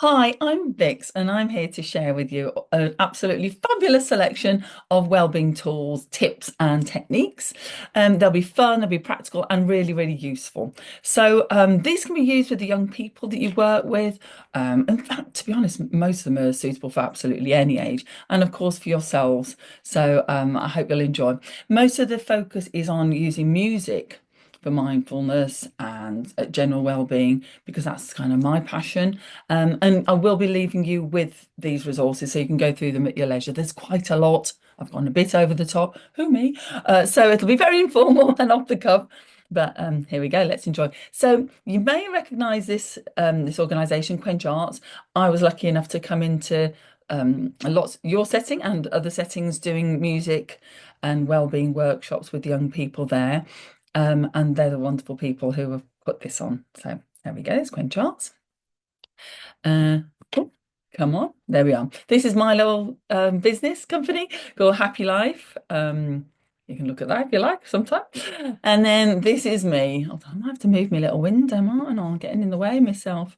Hi, I'm Vix, and I'm here to share with you an absolutely fabulous selection of wellbeing tools, tips, and techniques. They'll be fun, they'll be practical, and really, really useful. These can be used with the young people that you work with. In fact, to be honest, most of them are suitable for absolutely any age, and of course for yourselves. I hope you'll enjoy. Most of the focus is on using music for mindfulness and general well-being because that's kind of my passion. And I will be leaving you with these resources so you can go through them at your leisure. There's quite a lot. I've gone a bit over the top. Who me? So it'll be very informal and off the cuff. But here we go. Let's enjoy. So you may recognise this organisation, Quench Arts. I was lucky enough to come into a lot your setting and other settings doing music and wellbeing workshops with young people there. And they're the wonderful people who have put this on. So there we go. It's Quench Arts. Uh, oh, come on, there we are. This is my little business company called Happy Life. You can look at that if you like sometime. And then this is me. Hold on, I might have to move my little window, Martin, or I'm getting in the way myself.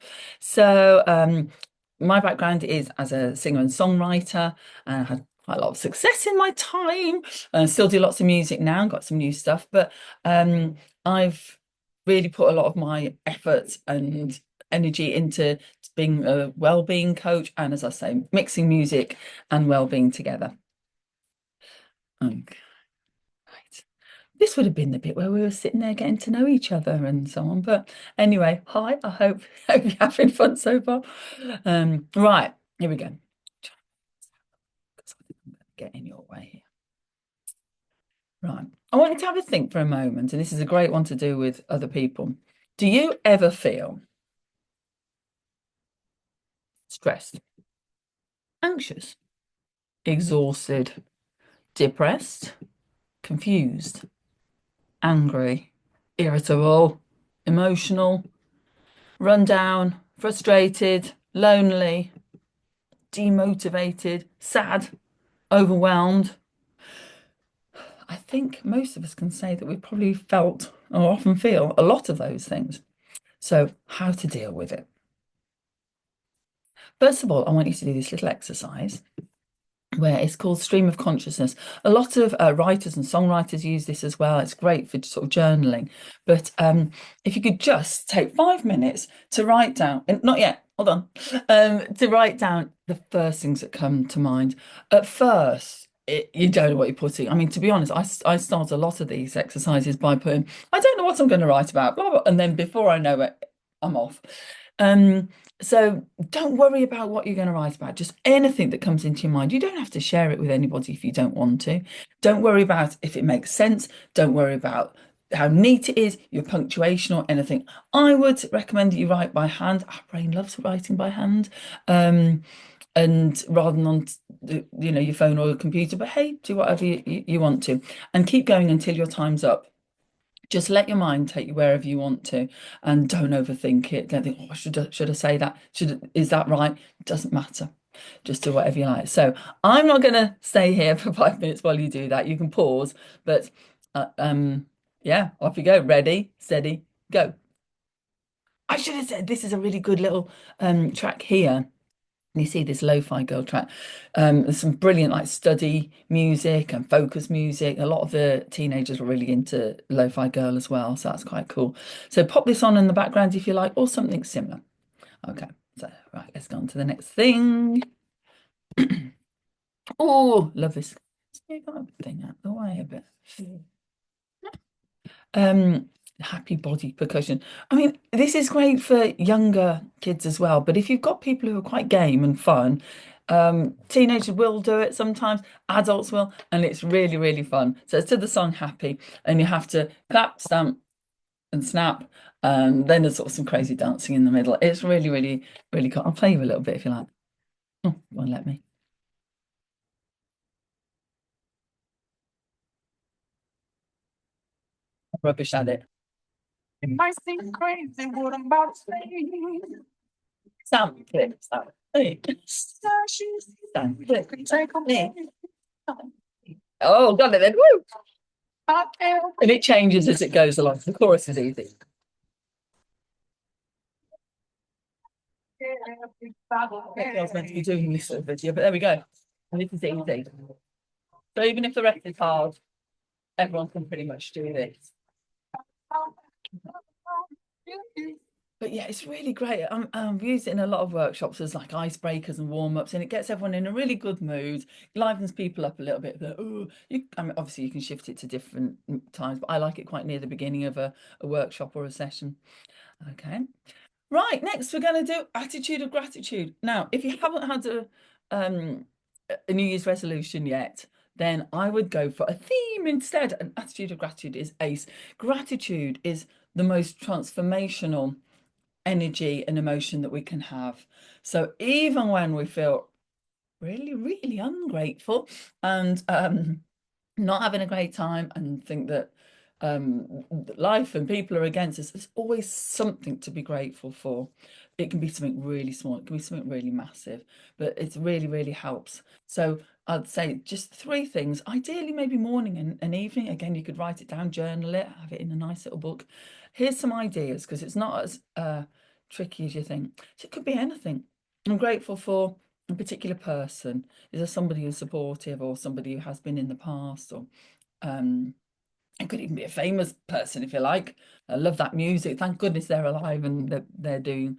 My background is as a singer and songwriter, and I had quite a lot of success in my time. Still do lots of music now, got some new stuff, but I've really put a lot of my effort and energy into being a well-being coach, and as I say, mixing music and well-being together. Okay, right. This would have been the bit where we were sitting there getting to know each other and so on. But anyway, hi, I hope you're having fun so far. Right, here we go. Get in your way here. Right. I want you to have a think for a moment, and this is a great one to do with other people. Do you ever feel stressed, anxious, exhausted, depressed, confused, angry, irritable, emotional, run down, frustrated, lonely, demotivated, sad, overwhelmed? I think most of us can say that we've probably felt or often feel a lot of those things. So, how to deal with it? First of all, I want you to do this little exercise where it's called stream of consciousness. A lot of writers and songwriters use this as well. It's great for sort of journaling. But if you could just take 5 minutes to write down, and not yet, hold on, to write down the first things that come to mind. At first, you don't know what you're putting. I mean, to be honest, I start a lot of these exercises by putting, I don't know what I'm going to write about, blah, blah, and then before I know it, I'm off. Um, so don't worry about what you're going to write about, just anything that comes into your mind. You don't have to share it with anybody if you don't want to. Don't worry about if it makes sense. Don't worry about how neat it is, your punctuation or anything. I would recommend that you write by hand. Our brain loves writing by hand. And rather than on your phone or your computer, but hey, do whatever you want to and keep going until your time's up. Just let your mind take you wherever you want to, and don't overthink it. Don't think, oh, should I say that? Is that right? It doesn't matter. Just do whatever you like. So I'm not going to stay here for 5 minutes while you do that. You can pause, but yeah, off you go. Ready, steady, go. I should have said this is a really good little track here. You see this lo-fi girl track. There's some brilliant like study music and focus music. A lot of the teenagers were really into lo-fi girl as well, so that's quite cool. So pop this on in the background if you like, or something similar. Okay, so right, let's go on to the next thing. Oh, love this. Let's move that thing out the way a bit. Um, happy body percussion. I mean, this is great for younger kids as well, but if you've got people who are quite game and fun, teenagers will do it sometimes, adults will, and it's really, really fun. So it's to the song Happy, and you have to clap, stamp, and snap, and then there's sort of some crazy dancing in the middle. It's really, really, really cool. I'll play you a little bit if you like. Oh, won't let me. Rubbish at it. It might seem crazy what I'm about to say. Stamp it, stamp. Hey. Stamp it. Take on me. Oh, got it then. Woo! And it changes as it goes along. The chorus is easy. I think I was meant to be doing this sort of video, but there we go. And this is easy. So even if the rest is hard, everyone can pretty much do this. But yeah, it's really great. I've used it in a lot of workshops as like icebreakers and warm-ups, and it gets everyone in a really good mood, livens people up a little bit. Oh, I mean, obviously you can shift it to different times, but I like it quite near the beginning of a workshop or a session. Okay. Right, next we're going to do attitude of gratitude. Now, if you haven't had a New Year's resolution yet, then I would go for a theme instead. An attitude of gratitude is ace. Gratitude is the most transformational energy and emotion that we can have. So even when we feel really, really ungrateful and not having a great time and think that life and people are against us, there's always something to be grateful for. It can be something really small, it can be something really massive, but it really, really helps. So I'd say just three things, ideally maybe morning and evening. Again, you could write it down, journal it, have it in a nice little book. Here's some ideas because it's not as tricky as you think. So it could be anything. I'm grateful for a particular person. Is there somebody who's supportive or somebody who has been in the past, or um, it could even be a famous person if you like. I love that music. Thank goodness they're alive and they're doing,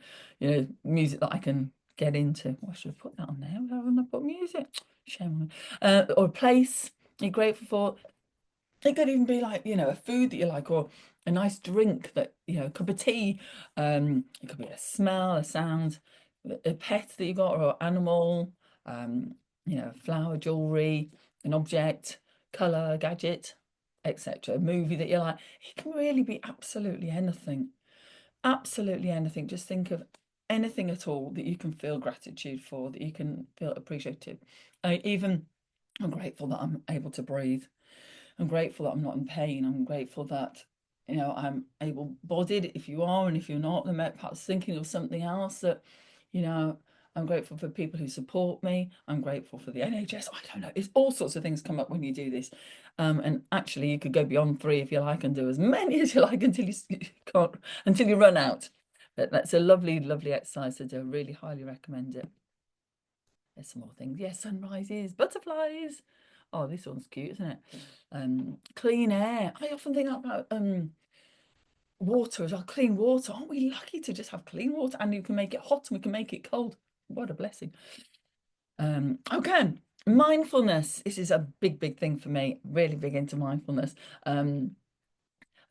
music that I can get into. Well, I should have put that on there. Haven't I put music? Shame on me. Or a place you're grateful for. It could even be like, a food that you like or a nice drink that, a cup of tea. It could be a smell, a sound, a pet that you got or animal, flower, jewelry, an object, colour, gadget, etc. A movie that you like. It can really be absolutely anything. Absolutely anything. Just think of anything at all that you can feel gratitude for, that you can feel appreciative. Even I'm grateful that I'm able to breathe. I'm grateful that I'm not in pain. I'm grateful that, I'm able-bodied if you are, and if you're not, then perhaps thinking of something else that, you know, I'm grateful for people who support me. I'm grateful for the NHS. I don't know. It's all sorts of things come up when you do this. And actually you could go beyond three if you like and do as many as you like until you can't, until you run out. But that's a lovely, lovely exercise to do. I really highly recommend it. There's some more things. Yes, sunrises, butterflies. Oh, this one's cute, isn't it? Clean air. I often think about water as well. Clean water. Aren't we lucky to just have clean water? And you can make it hot and we can make it cold. What a blessing. Okay. Mindfulness. This is a big, big thing for me. Really big into mindfulness. I've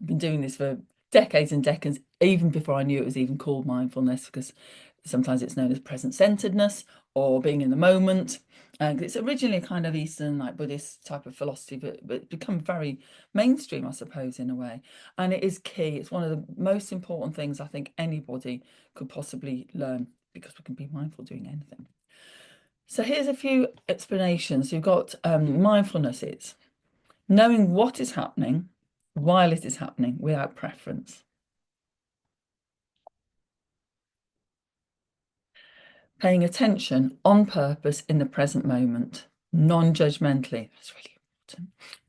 been doing this for decades and decades, even before I knew it was even called mindfulness, because sometimes it's known as present-centeredness or being in the moment. And it's originally a kind of Eastern, like Buddhist type of philosophy, but it's become very mainstream, I suppose, in a way. And it is key. It's one of the most important things I think anybody could possibly learn, because we can be mindful doing anything. So here's a few explanations. You've got mindfulness is knowing what is happening while it is happening without preference. Paying attention on purpose in the present moment, non-judgmentally. That's really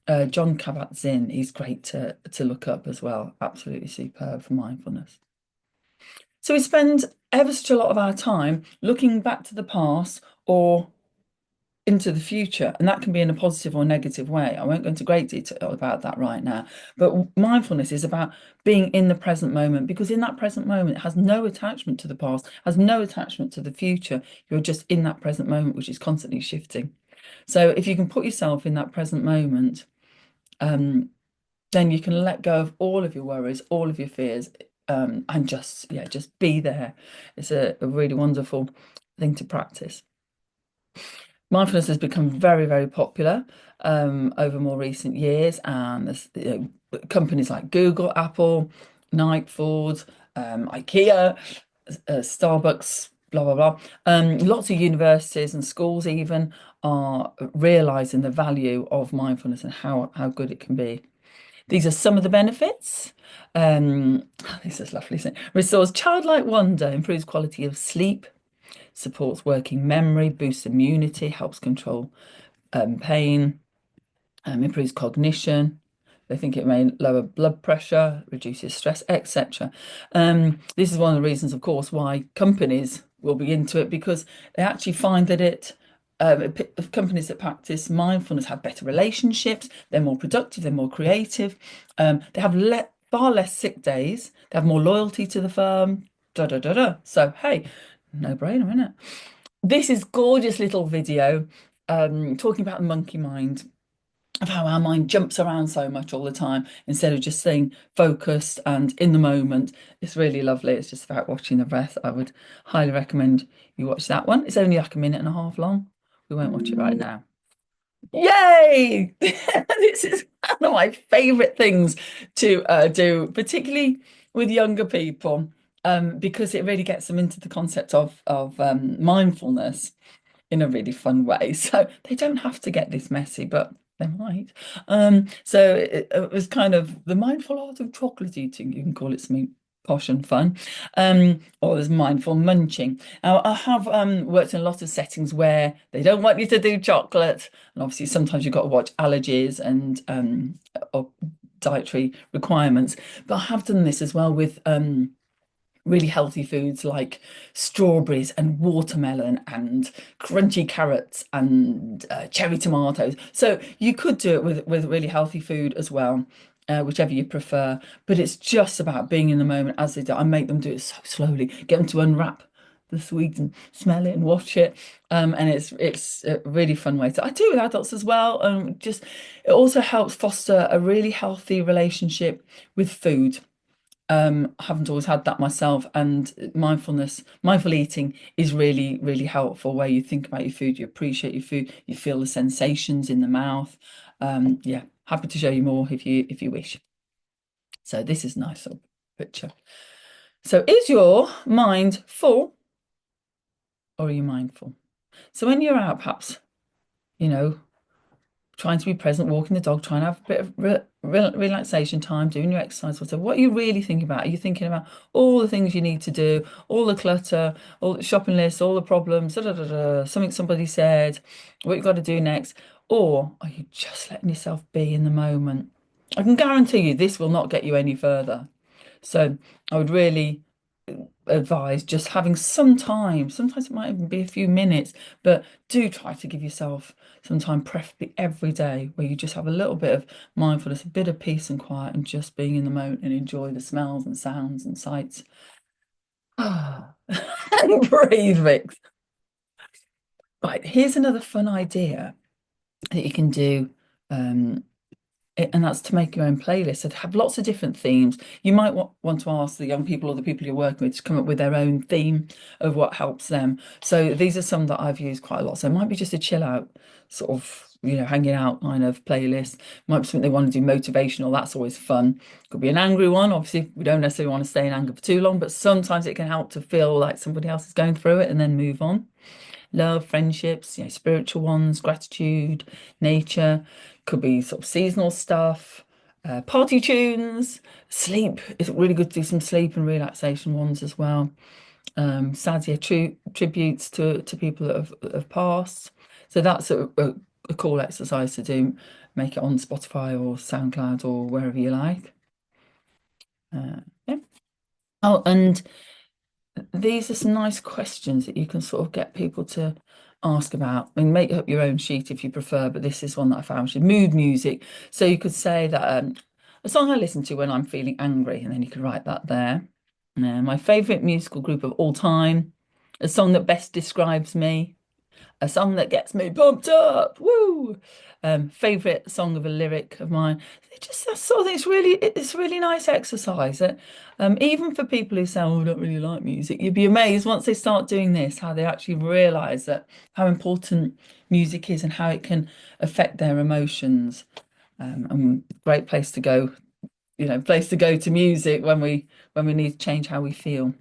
important. John Kabat-Zinn, he's great to look up as well. Absolutely superb for mindfulness. So we spend ever such a lot of our time looking back to the past or into the future, and that can be in a positive or negative way. I won't go into great detail about that right now, but mindfulness is about being in the present moment, because in that present moment it has no attachment to the past, has no attachment to the future. You're just in that present moment, which is constantly shifting. So if you can put yourself in that present moment, then you can let go of all of your worries, all of your fears, and just be there. It's a really wonderful thing to practice. Mindfulness has become very, very popular over more recent years, and there's companies like Google, Apple, Nike, Ford, IKEA, Starbucks, blah blah blah. Lots of universities and schools even are realizing the value of mindfulness and how good it can be. These are some of the benefits. This is lovely. Restores childlike wonder, improves quality of sleep, supports working memory, boosts immunity, helps control pain, improves cognition, They think it may lower blood pressure, reduces stress, etc. This is one of the reasons, of course, why companies will be into it, because they actually find that companies that practice mindfulness have better relationships, they're more productive, they're more creative, they have far less sick days, they have more loyalty to the firm, da da da da. So, hey, no brainer, isn't it? This is gorgeous little video talking about the monkey mind, of how our mind jumps around so much all the time instead of just staying focused and in the moment. It's really lovely. It's just about watching the breath. I would highly recommend you watch that one. It's only like a minute and a half long. We won't watch it right now. Yay! This is one of my favorite things to do, particularly with younger people, because it really gets them into the concept of mindfulness in a really fun way. So they don't have to get this messy, but they might. So it was kind of the mindful art of chocolate eating. You can call it something posh and fun. Or there's mindful munching. Now, I have worked in a lot of settings where they don't want you to do chocolate. And obviously sometimes you've got to watch allergies and or dietary requirements. But I have done this as well with really healthy foods like strawberries and watermelon and crunchy carrots and cherry tomatoes. So you could do it with really healthy food as well, whichever you prefer. But it's just about being in the moment as they do. I make them do it so slowly, get them to unwrap the sweet and smell it and watch it. And it's a really fun way to. I do it with adults as well. Just it also helps foster a really healthy relationship with food. I haven't always had that myself, and mindful eating is really, really helpful. Where you think about your food, you appreciate your food, you feel the sensations in the mouth. Yeah, happy to show you more if you wish. So this is a nice little picture. So is your mind full or are you mindful? So when you're out, perhaps, you know, trying to be present, walking the dog, trying to have a bit of relaxation time, doing your exercise, whatever. What are you really thinking about? Are you thinking about all the things you need to do, all the clutter, all the shopping lists, all the problems, something somebody said, what you've got to do next? Or are you just letting yourself be in the moment? I can guarantee you this will not get you any further. So I would really advise just having some time. Sometimes it might even be a few minutes, but do try to give yourself some time, preferably every day, where you just have a little bit of mindfulness, a bit of peace and quiet, and just being in the moment and enjoy the smells and sounds and sights. Ah, and breathe, Vix. Right, here's another fun idea that you can do. And that's to make your own playlist that have lots of different themes. You might want to ask the young people or the people you're working with to come up with their own theme of what helps them. So these are some that I've used quite a lot. So it might be just a chill out sort of, hanging out kind of playlist. Might be something they want to do motivational. That's always fun. Could be an angry one. Obviously, we don't necessarily want to stay in anger for too long, but sometimes it can help to feel like somebody else is going through it and then move on. Love, friendships, spiritual ones, gratitude, nature, could be sort of seasonal stuff, party tunes, sleep. It's really good to do some sleep and relaxation ones as well. Sad, yeah, tributes to people that have passed. So that's a cool exercise to do. Make it on Spotify or SoundCloud or wherever you like. Yeah. Oh, and these are some nice questions that you can sort of get people to ask about. I mean, make up your own sheet if you prefer, but this is one that I found, which is mood music. So you could say that a song I listen to when I'm feeling angry, and then you could write that there. My favourite musical group of all time, a song that best describes me, a song that gets me pumped up. Woo! Favorite song of a lyric of mine. It just that sort of thing. It's really nice exercise. Even for people who say, "Oh, I don't really like music," you'd be amazed once they start doing this how they actually realise that how important music is and how it can affect their emotions. And great place to go. Place to go to music when we need to change how we feel.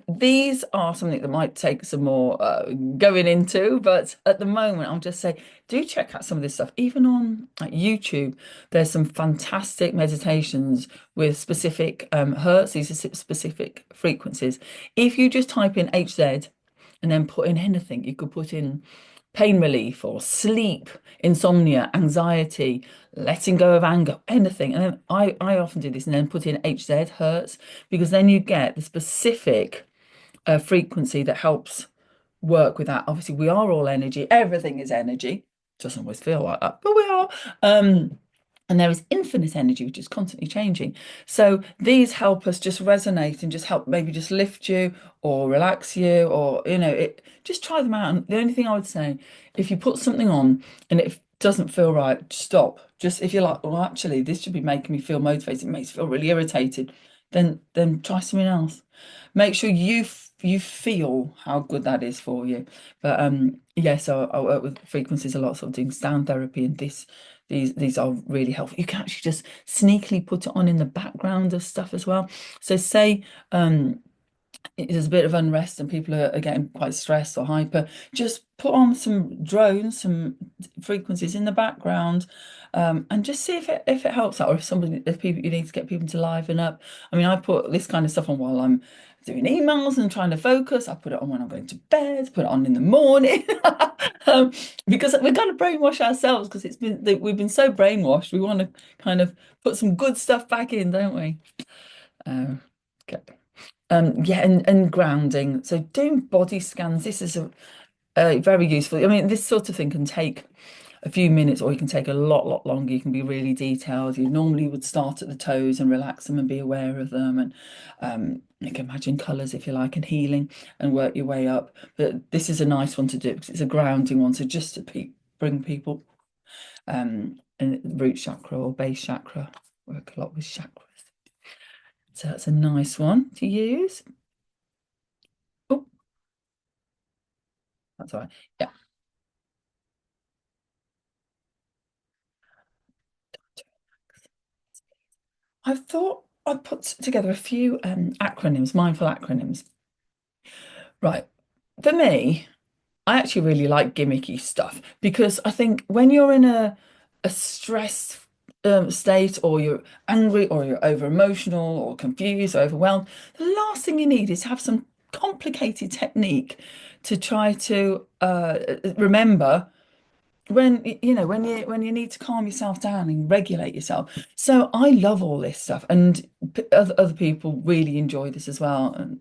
These are something that might take some more going into, but at the moment, I'll just say do check out some of this stuff. Even on like, YouTube, there's some fantastic meditations with specific hertz, these are specific frequencies. If you just type in HZ and then put in anything, you could put in pain relief or sleep, insomnia, anxiety, letting go of anger, anything. And then I often do this and then put in HZ, hurts, because then you get the specific frequency that helps work with that. Obviously, we are all energy. Everything is energy. Doesn't always feel like that, but we are. And there is infinite energy, which is constantly changing. So these help us just resonate and just help maybe just lift you or relax you, or just try them out. And the only thing I would say, if you put something on and it doesn't feel right, stop. Just if you're like, well, actually, this should be making me feel motivated, it makes me feel really irritated, then try something else. Make sure you feel how good that is for you. But yeah, so I work with frequencies a lot, sort of doing sound therapy, and these are really helpful. You can actually just sneakily put it on in the background of stuff as well. So say there's a bit of unrest and people are getting quite stressed or hyper, just put on some drones, some frequencies in the background, and just see if it helps out, or if people you need to get people to liven up. I mean, I put this kind of stuff on while I'm doing emails and trying to focus. I put it on when I'm going to bed, put it on in the morning, because we're kind of brainwash ourselves, because we've been so brainwashed. We want to kind of put some good stuff back in, don't we? Okay. Yeah, and grounding. So doing body scans, this is very useful. I mean, this sort of thing can take a few minutes, or you can take a lot longer. You can be really detailed. You normally would start at the toes and relax them and be aware of them, and you can imagine colours if you like, and healing, and work your way up. But this is a nice one to do because it's a grounding one. So just to bring people, and root chakra or base chakra, work a lot with chakras. So that's a nice one to use. Oh, that's all right. Yeah. I thought I'd put together a few acronyms, mindful acronyms. Right. For me, I actually really like gimmicky stuff, because I think when you're in a stressed state, or you're angry, or you're over emotional, or confused, or overwhelmed, the last thing you need is to have some complicated technique to try to remember when when you need to calm yourself down and regulate yourself. So I love all this stuff, and other people really enjoy this as well. And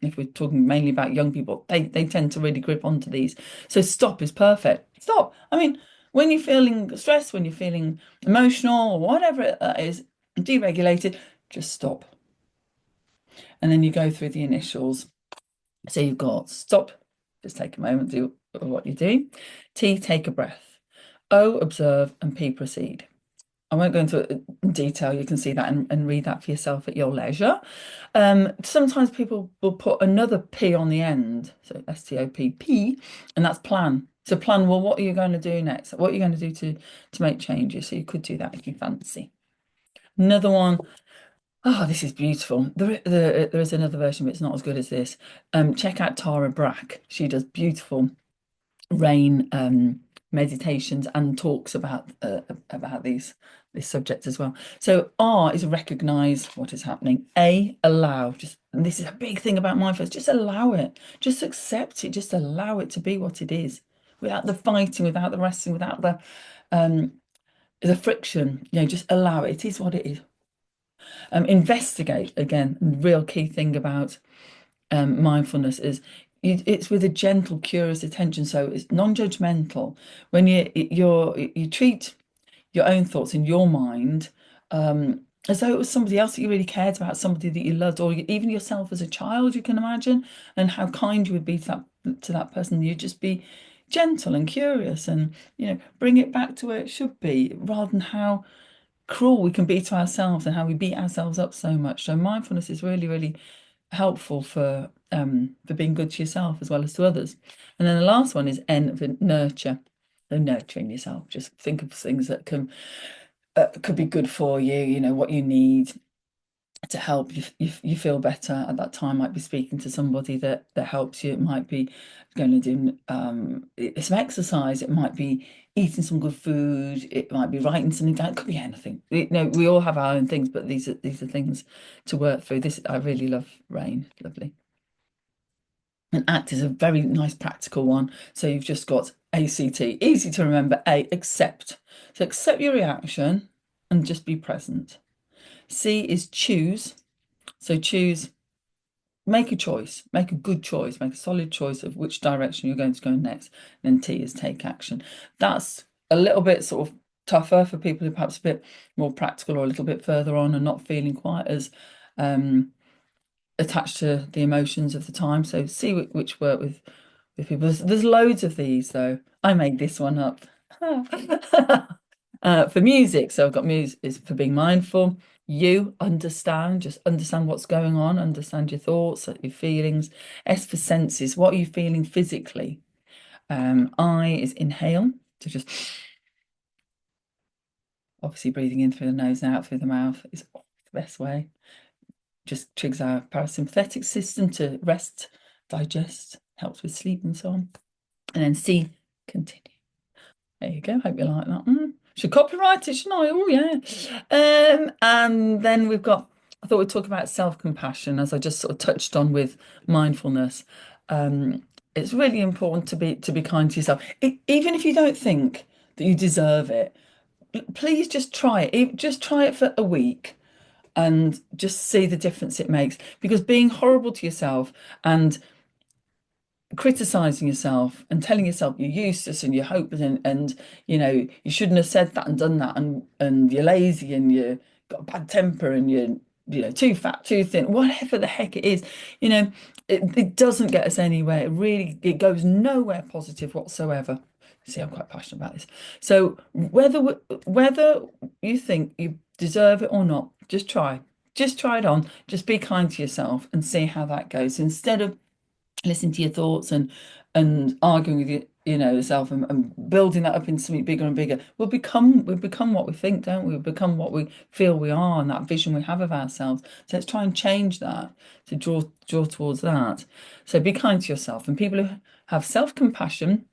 if we're talking mainly about young people, they tend to really grip onto these. So stop is perfect. Stop. I mean, when you're feeling stressed, when you're feeling emotional, or whatever it is, deregulated, just stop. And then you go through the initials. So you've got stop, just take a moment, do what you're doing. T, take a breath. O, observe, and P, proceed. I won't go into detail. You can see that and read that for yourself at your leisure. Sometimes people will put another P on the end, so STOPP, and that's plan. So plan, well, what are you going to do next? What are you going to do to make changes? So you could do that if you fancy. Another one. Oh, this is beautiful. There is another version, but it's not as good as this. Check out Tara Brach. She does beautiful rain meditations and talks about this subject as well. So R is recognize what is happening. A, allow. Just, and this is a big thing about mindfulness. Just allow it. Just accept it. Just allow it to be what it is, without the fighting, without the wrestling, without the friction. Just allow it. It is what it is. Investigate, again, real key thing about mindfulness is it's with a gentle, curious attention. So it's non-judgmental. When you treat your own thoughts in your mind as though it was somebody else that you really cared about, somebody that you loved, or even yourself as a child, you can imagine, and how kind you would be to that person. You'd just be gentle and curious, and bring it back to where it should be, rather than how cruel we can be to ourselves and how we beat ourselves up so much. So mindfulness is really, really helpful for being good to yourself as well as to others. And then the last one is N for nurture. So nurturing yourself. Just think of things that could be good for you. What you need to help you feel better at that time. Might be speaking to somebody that helps you. It might be going to do some exercise. It might be eating some good food. It might be writing something down. It could be anything. We all have our own things, but these are things to work through. This I really love. Rain, lovely. And ACT is a very nice practical one. So you've just got ACT, easy to remember. A, accept. So accept your reaction and just be present. C is choose. So choose, make a choice, make a good choice, make a solid choice of which direction you're going to go next. And then T is take action. That's a little bit sort of tougher for people who are perhaps a bit more practical or a little bit further on and not feeling quite as attached to the emotions of the time. So see which work with people. There's loads of these though. I made this one up. For music, so I've got music is for being mindful. You understand, just understand what's going on, understand your thoughts, your feelings. S for senses, what are you feeling physically? I is inhale, so just obviously breathing in through the nose and out through the mouth is the best way. Just triggers our parasympathetic system to rest, digest, helps with sleep and so on. And then C, continue. There you go. Hope you like that. Should copyright it, shouldn't I? Oh yeah. And then we've got. I thought we'd talk about self-compassion, as I just sort of touched on with mindfulness. It's really important to be kind to yourself, even if you don't think that you deserve it. Please just try it. Just try it for a week and just see the difference it makes. Because being horrible to yourself and criticizing yourself and telling yourself you're useless and you're hopeless and you know you shouldn't have said that and done that and you're lazy and you got a bad temper and you're too fat, too thin, whatever the heck it is, it doesn't get us anywhere. It goes nowhere positive whatsoever. See, I'm quite passionate about this. So whether you think you deserve it or not, just try it on, just be kind to yourself and see how that goes, instead of listening to your thoughts and arguing with yourself and building that up into something bigger and bigger. We become what we think, don't we? We become what we feel we are, and that vision we have of ourselves. So let's try and change that to draw towards that. So be kind to yourself, and people who have self-compassion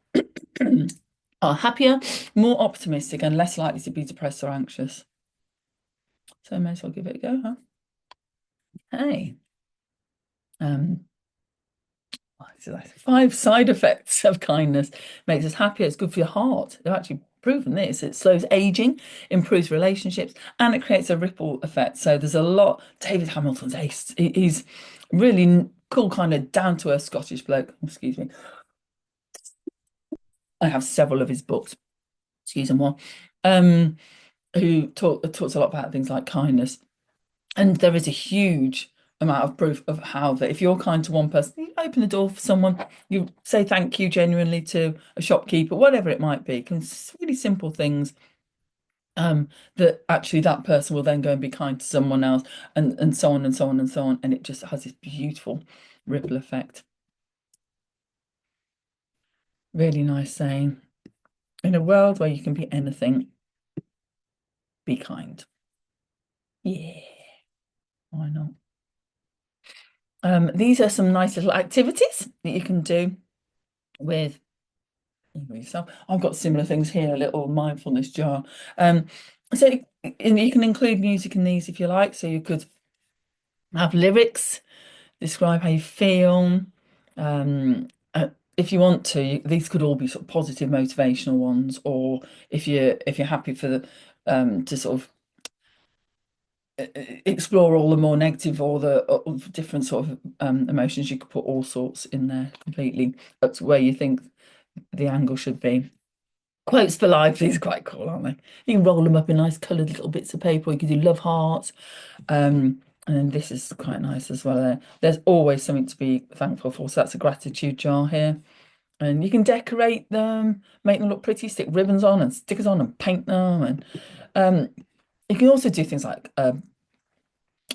are happier, more optimistic, and less likely to be depressed or anxious. So I may as well give it a go, huh? Hey. Um, So that's 5 side effects of kindness. Makes us happier. It's good for your heart. They've actually proven this. It slows aging, improves relationships, and it creates a ripple effect. So there's a lot. David Hamilton's ace. He's really cool, kind of down to earth Scottish bloke. Excuse me. I have several of his books. Excuse me more. Who talks a lot about things like kindness. And there is a huge amount of proof of how that if you're kind to one person, you open the door for someone, you say thank you genuinely to a shopkeeper, whatever it might be. It's really simple things that actually that person will then go and be kind to someone else and so on and so on and so on. And it just has this beautiful ripple effect. Really nice saying. In a world where you can be anything, be kind. Yeah, why not? These are some nice little activities that you can do with yourself. I've got similar things here, a little mindfulness jar. So you can include music in these if you like. So you could have lyrics, describe how you feel. If you want to, these could all be sort of positive motivational ones, or if you're happy for the to sort of explore all the more negative or the different sort of emotions, you could put all sorts in there completely up to where you think the angle should be. Quotes for life, these are quite cool, aren't they? You can roll them up in nice coloured little bits of paper. You can do love hearts. And then this is quite nice as well. There's always something to be thankful for. So that's a gratitude jar here. And you can decorate them, make them look pretty, stick ribbons on and stickers on and paint them. And you can also do things like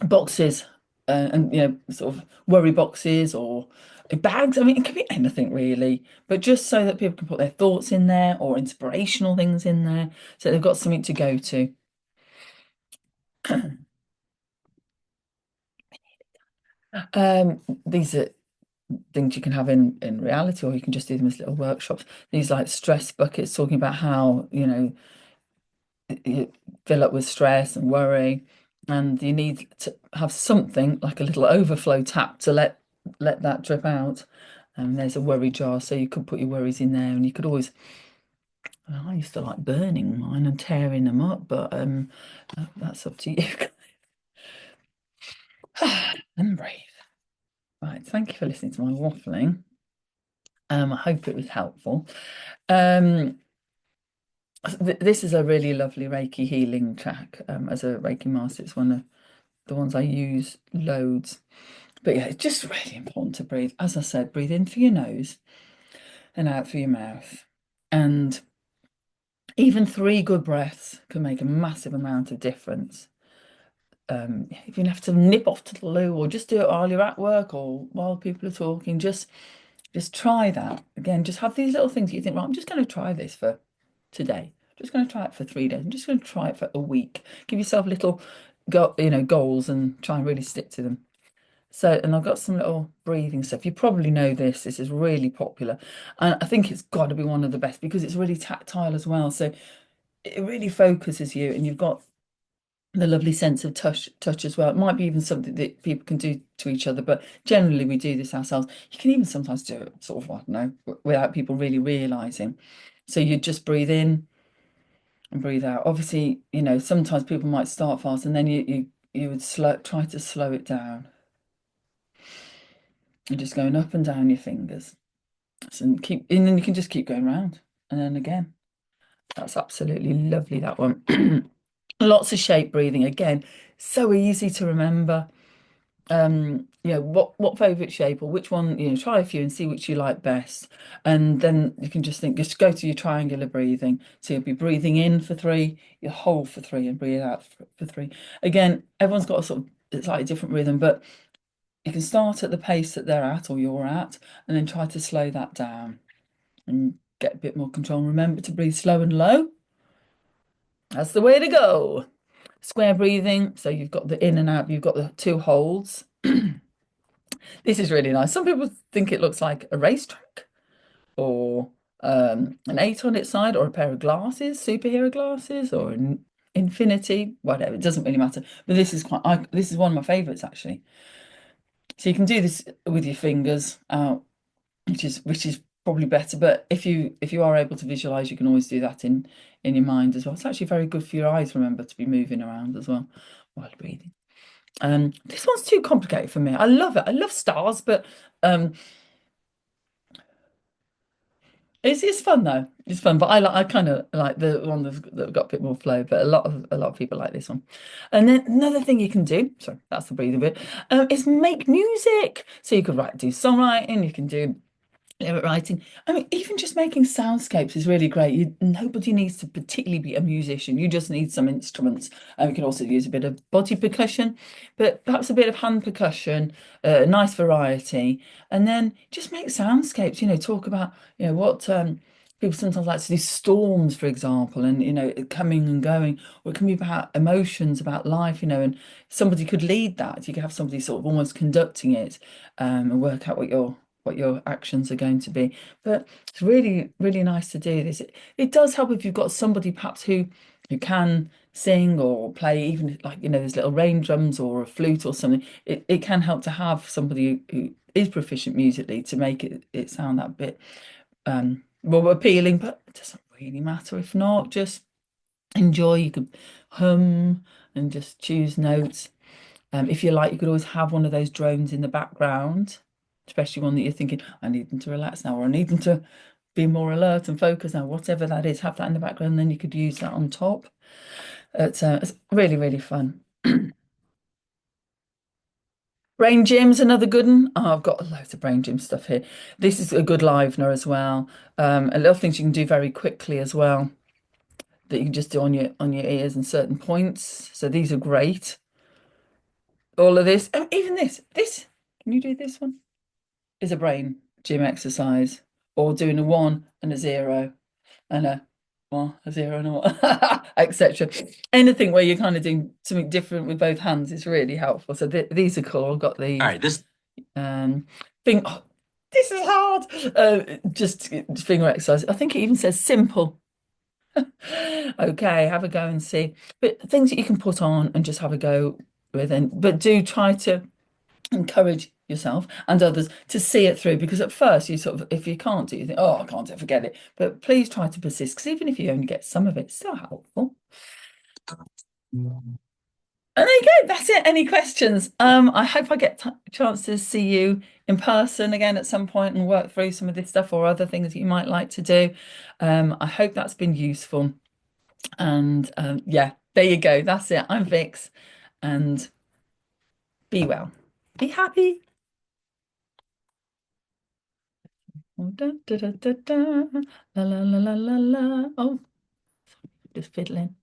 boxes and sort of worry boxes or bags. I mean, it could be anything really, but just so that people can put their thoughts in there or inspirational things in there, so they've got something to go to. These are things you can have in reality, or you can just do them as little workshops. These like stress buckets, talking about how you fill up with stress and worry, and you need to have something like a little overflow tap to let that drip out. There's a worry jar, so you could put your worries in there, and you could always. Well, I used to like burning mine and tearing them up, but that's up to you. And breathe. Right, thank you for listening to my waffling. I hope it was helpful. Um, this is a really lovely Reiki healing track. As a Reiki master, it's one of the ones I use loads. But yeah, it's just really important to breathe. As I said, breathe in through your nose and out through your mouth. And even 3 good breaths can make a massive amount of difference. If you have to nip off to the loo or just do it while you're at work or while people are talking, just try that. Again, just have these little things that you think, right, I'm just going to try this for today. I'm just going to try it for 3 days. I'm just going to try it for a week. Give yourself little goals and try and really stick to them. So, and I've got some little breathing stuff. You probably know this. This is really popular. And I think it's got to be one of the best because it's really tactile as well. So it really focuses you, and you've got the lovely sense of touch as well. It might be even something that people can do to each other, but generally we do this ourselves. You can even sometimes do it sort of, I don't know, without people really realizing. So you just breathe in and breathe out. Obviously, sometimes people might start fast, and then you would try to slow it down. You're just going up and down your fingers. And then you can just keep going round. And then again. That's absolutely lovely, that one. Lots of shape breathing. Again, so easy to remember. What favorite shape or which one, try a few and see which you like best. And then you can just go to your triangular breathing. So you'll be breathing in for 3, you hold for 3 and breathe out for 3. Again, everyone's got a sort of slightly different rhythm, but you can start at the pace that they're at or you're at, and then try to slow that down and get a bit more control. Remember to breathe slow and low. That's the way to go. Square breathing. So you've got the in and out, you've got the 2 holds. This is really nice. Some people think it looks like a racetrack or an 8 on its side or a pair of glasses, superhero glasses or an infinity, whatever. It doesn't really matter. But this is this is one of my favorites actually. So you can do this with your fingers out, which is probably better. But if you are able to visualize, you can always do that in your mind as well. It's actually very good for your eyes. Remember to be moving around as well while breathing. This one's too complicated for me. I love it. I love stars, but um, it's fun though. It's fun, but I kind of like the one that got a bit more flow. But a lot of people like this one. And then another thing you can do. Sorry, that's the breathing bit. Is make music. So you could do songwriting. You can do lyric writing. I mean, even just making soundscapes is really great. Nobody needs to particularly be a musician. You just need some instruments. And we can also use a bit of body percussion, but perhaps a bit of hand percussion, a nice variety. And then just make soundscapes, talk about, what people sometimes like to do storms, for example, and, coming and going, or it can be about emotions, about life, and somebody could lead that. You could have somebody sort of almost conducting it, and work out what your actions are going to be. But it's really, really nice to do this. It does help if you've got somebody perhaps who can sing or play, even like, there's little rain drums or a flute or something. It can help to have somebody who is proficient musically to make it sound that bit more appealing, but it doesn't really matter if not. Just enjoy. You could hum and just choose notes. If you like, you could always have one of those drones in the background, especially one that you're thinking, I need them to relax now, or I need them to be more alert and focus now, whatever that is, have that in the background, and then you could use that on top. It's really, really fun. Brain Gym's another good one. Oh, I've got loads of Brain Gym stuff here. This is a good livener as well. A little things you can do very quickly as well that you can just do on your ears and certain points. So these are great. All of this, even this. Can you do this one? Is a brain gym exercise, or doing a 1 and a 0 and a 1, a 0 and a 1, etc. Anything where you're kind of doing something different with both hands is really helpful. So these are cool. I've got these. All right, this Thing. Oh, this is hard. Just finger exercise. I think it even says simple. Okay, have a go and see. But things that you can put on and just have a go with, but do try to encourage yourself and others to see it through, because at first you sort of, if you can't do, you think, oh, I can't do it, forget it. But please try to persist, because even if you only get some of it, it's still helpful. And there you go. That's it. Any questions? I hope I get a chance to see you in person again at some point and work through some of this stuff or other things that you might like to do. I hope that's been useful. And yeah, there you go. That's it. I'm Vix, and be well. Be happy. Oh, da, da, da, da, da. La la la la la la. Oh, just fiddling.